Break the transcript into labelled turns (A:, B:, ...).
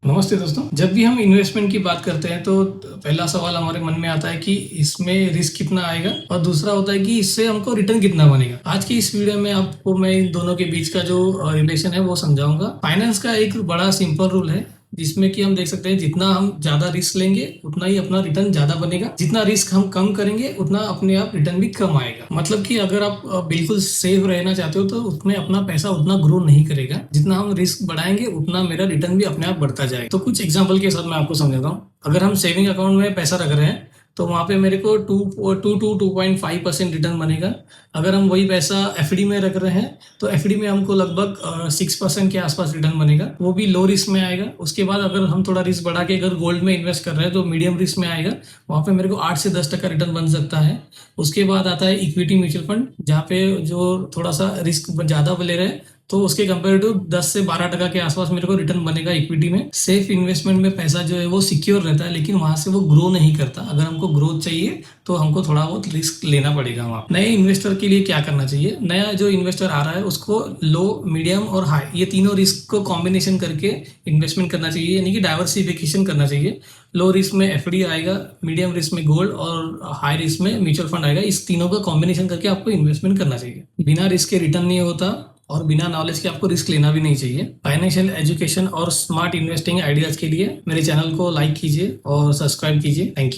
A: नमस्ते दोस्तों। जब भी हम इन्वेस्टमेंट की बात करते हैं तो पहला सवाल हमारे मन में आता है कि इसमें रिस्क कितना आएगा और दूसरा होता है कि इससे हमको रिटर्न कितना बनेगा। आज की इस वीडियो में आपको मैं इन दोनों के बीच का जो रिलेशन है वो समझाऊंगा। फाइनेंस का एक बड़ा सिंपल रूल है जिसमें कि हम देख सकते हैं जितना हम ज्यादा रिस्क लेंगे उतना ही अपना रिटर्न ज्यादा बनेगा, जितना रिस्क हम कम करेंगे उतना अपने आप रिटर्न भी कम आएगा। मतलब कि अगर आप बिल्कुल सेफ रहना चाहते हो तो उसमें अपना पैसा उतना ग्रो नहीं करेगा, जितना हम रिस्क बढ़ाएंगे उतना मेरा रिटर्न भी अपने आप बढ़ता जाएगा। तो कुछ एग्जांपल के साथ मैं आपको समझाता हूँ। अगर हम सेविंग अकाउंट में पैसा रख रहे हैं तो वहां पे मेरे को 2.5% रिटर्न बनेगा। अगर हम वही पैसा एफडी में रख रहे हैं तो एफडी में हमको लगभग 6% के आसपास रिटर्न बनेगा, वो भी लो रिस्क में आएगा। उसके बाद अगर हम थोड़ा रिस्क बढ़ा के अगर गोल्ड में इन्वेस्ट कर रहे हैं तो मीडियम रिस्क में आएगा, वहां पे मेरे को 8 से 10% रिटर्न बन सकता है। उसके बाद आता है इक्विटी म्यूचुअल फंड, जहाँ पे जो थोड़ा सा रिस्क ज्यादा ले रहे हैं तो उसके कंपेरेटिव 10 से 12% के आसपास मेरे को रिटर्न बनेगा इक्विटी में। सेफ इन्वेस्टमेंट में पैसा जो है वो सिक्योर रहता है, लेकिन वहां से वो ग्रो नहीं करता। अगर हमको ग्रोथ चाहिए तो हमको थोड़ा बहुत रिस्क लेना पड़ेगा। वहाँ नए इन्वेस्टर के लिए क्या करना चाहिए, नया जो इन्वेस्टर आ रहा है उसको लो, मीडियम और हाई ये तीनों रिस्क को कॉम्बिनेशन करके इन्वेस्टमेंट करना चाहिए, यानी कि डाइवर्सिफिकेशन करना चाहिए। लो रिस्क में एफडी आएगा, मीडियम रिस्क में गोल्ड और हाई रिस्क में म्यूचुअल फंड आएगा। इस तीनों का कॉम्बिनेशन करके आपको इन्वेस्टमेंट करना चाहिए। बिना रिस्क के रिटर्न नहीं होता और बिना नॉलेज के आपको रिस्क लेना भी नहीं चाहिए। फाइनेंशियल एजुकेशन और स्मार्ट इन्वेस्टिंग आइडियाज के लिए मेरे चैनल को लाइक कीजिए और सब्सक्राइब कीजिए। Thank you.